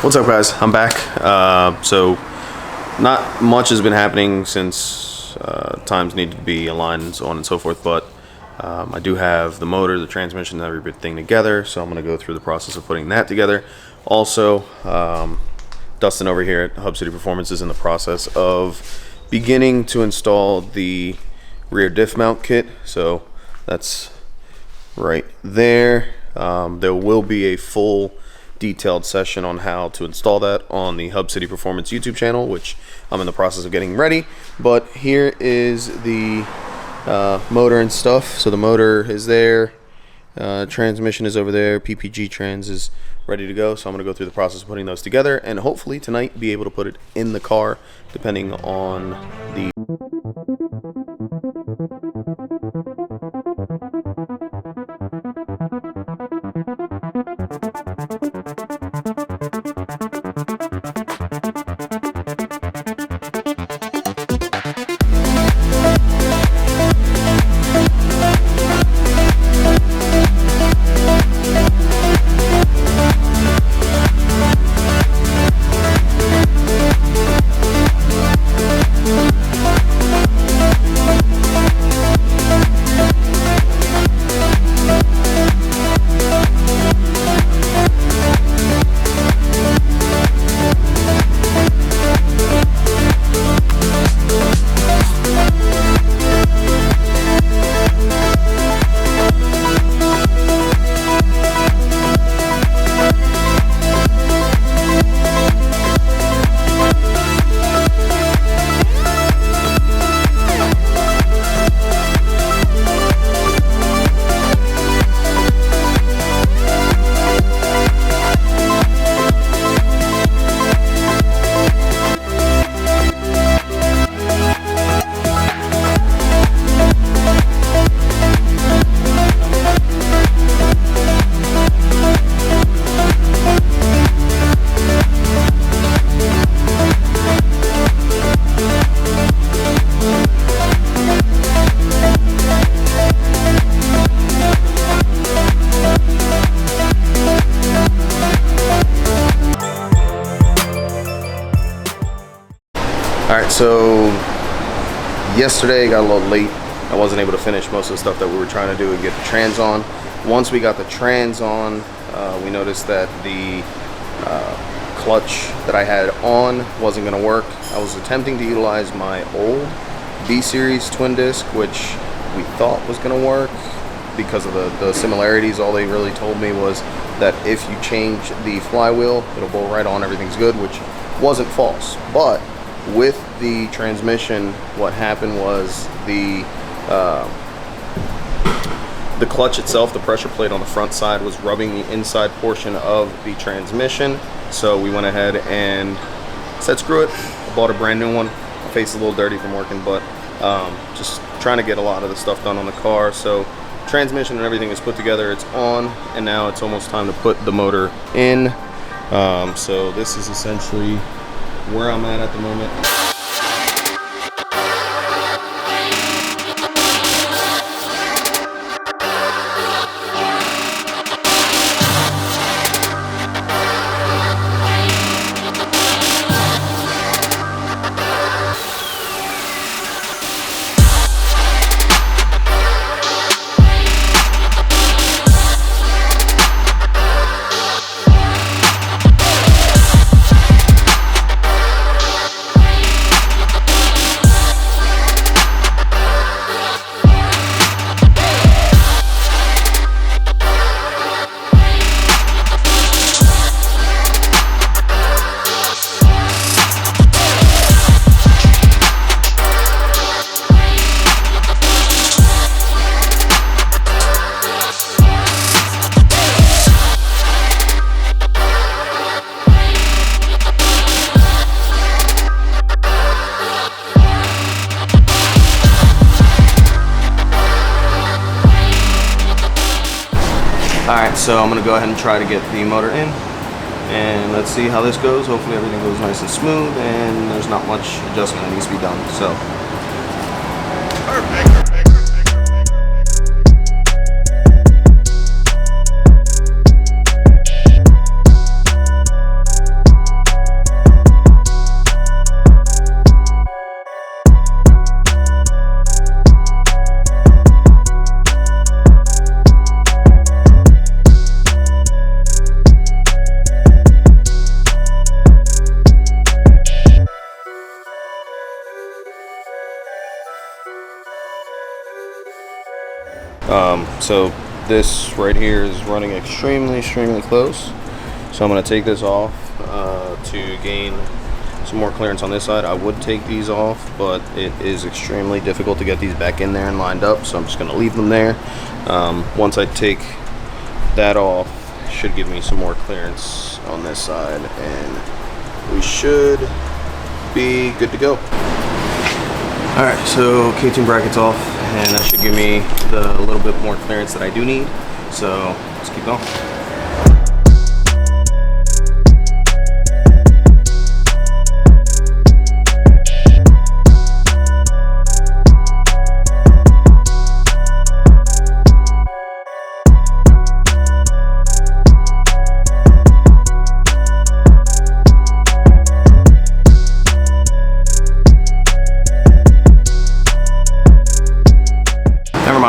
What's up, guys? I'm back. So not much has been happening since times need to be aligned and so on and so forth, but I do have the motor, the transmission, and everything together, so I'm going to go through the process of putting that together. Also, Dustin over here at Hub City Performance is in the process of beginning to install the rear diff mount kit, so that's right there. There will be a full detailed session on how to install that on the Hub City Performance YouTube channel, which I'm in the process of getting ready. But here is the motor and stuff. So the motor is there, transmission is over there, PPG trans is ready to go. So I'm going to go through the process of putting those together, and hopefully tonight be able to put it in the car, depending on the Alright, so yesterday got a little late. I wasn't able to finish most of the stuff that we were trying to do and get the trans on. Once we got the trans on, we noticed that the clutch that I had on wasn't going to work. I was attempting to utilize my old B-Series twin disc, which we thought was going to work because of the similarities. All they really told me was that if you change the flywheel, it'll bolt right on, everything's good, which wasn't false. But with the transmission, what happened was the clutch itself, the pressure plate on the front side, was rubbing the inside portion of the transmission. So we went ahead and said screw it. I bought a brand new one. My face is a little dirty from working, but just trying to get a lot of the stuff done on the car. So transmission and everything is put together, it's on, and now it's almost time to put the motor in. So this is essentially where I'm at the moment. Alright, so I'm going to go ahead and try to get the motor in, and let's see how this goes. Hopefully everything goes nice and smooth, and there's not much adjustment that needs to be done. So, perfect. So this right here is running extremely close. So I'm going to take this off to gain some more clearance on this side. I would take these off, but it is extremely difficult to get these back in there and lined up, so I'm just going to leave them there. Once I take that off, it should give me some more clearance on this side, and we should be good to go. Alright, so K20 brackets off, and that should give me the little bit more clearance that I do need, so let's keep going.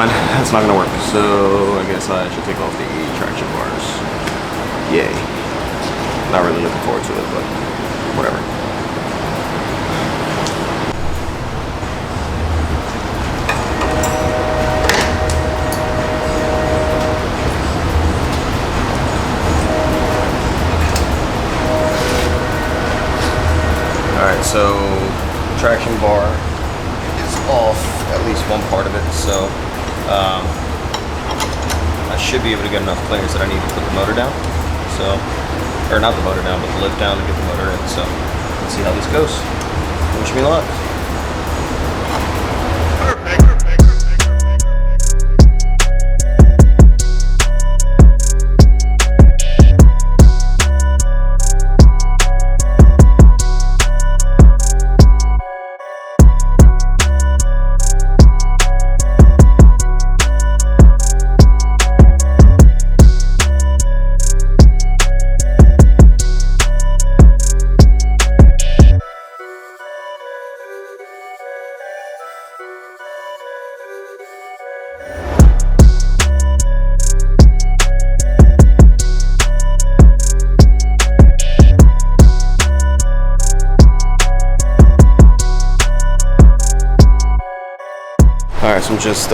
That's not gonna work, so I guess I should take off the traction bars. Yay. Not really looking forward to it, but whatever. Alright, so the traction bar is off, at least one part of it, so I should be able to get enough clearance that I need to put the motor down. So, or not the motor down, but the lift down to get the motor in. So, let's see how this goes. Wish me luck. Alright, so I'm just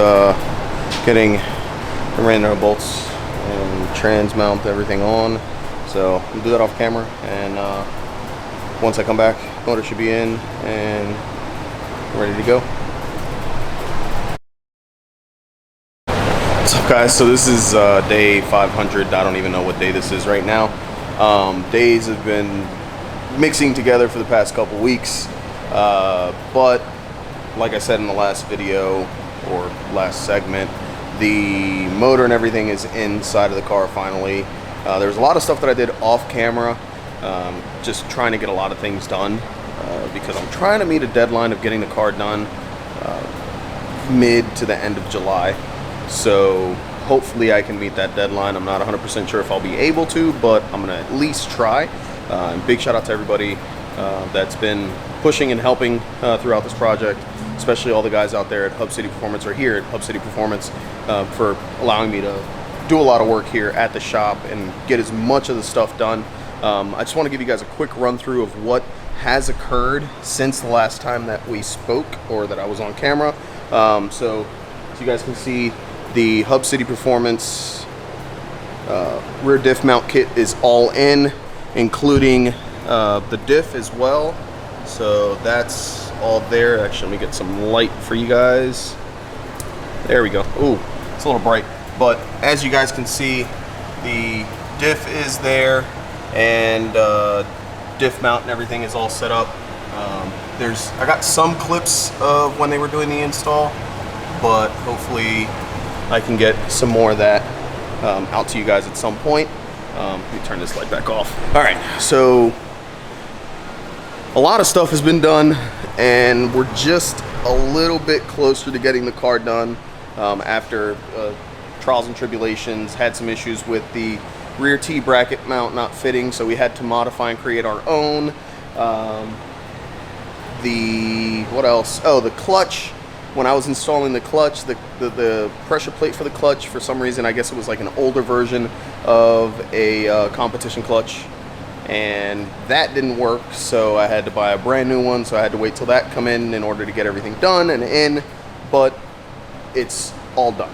getting the random bolts and trans mount everything on. So I'll do that off camera, and once I come back, motor should be in and ready to go. What's up, guys? So this is day 500. I don't even know what day this is right now. Days have been mixing together for the past couple weeks, but like I said in the last video or last segment, the motor and everything is inside of the car finally. There's a lot of stuff that I did off camera, just trying to get a lot of things done because I'm trying to meet a deadline of getting the car done mid to the end of July. So hopefully I can meet that deadline. I'm not 100% sure if I'll be able to, but I'm gonna at least try. And big shout out to everybody that's been pushing and helping throughout this project, especially all the guys out there at Hub City Performance or here at Hub City Performance for allowing me to do a lot of work here at the shop and get as much of the stuff done. I just want to give you guys a quick run through of what has occurred since the last time that we spoke or that I was on camera. So as you guys can see, the Hub City Performance rear diff mount kit is all in, including the diff as well. So that's all there. Actually, let me get some light for you guys. There we go. Ooh, it's a little bright. But as you guys can see, the diff is there, and diff mount and everything is all set up. I got some clips of when they were doing the install, but hopefully I can get some more of that out to you guys at some point. Let me turn this light back off. All right, so a lot of stuff has been done, and we're just a little bit closer to getting the car done after trials and tribulations. Had some issues with the rear T bracket mount not fitting, so we had to modify and create our own. What else? Oh, the clutch. When I was installing the clutch, the pressure plate for the clutch, for some reason, I guess it was like an older version of a competition clutch, and that didn't work, so I had to buy a brand new one. So I had to wait till that come in order to get everything done and in, but it's all done.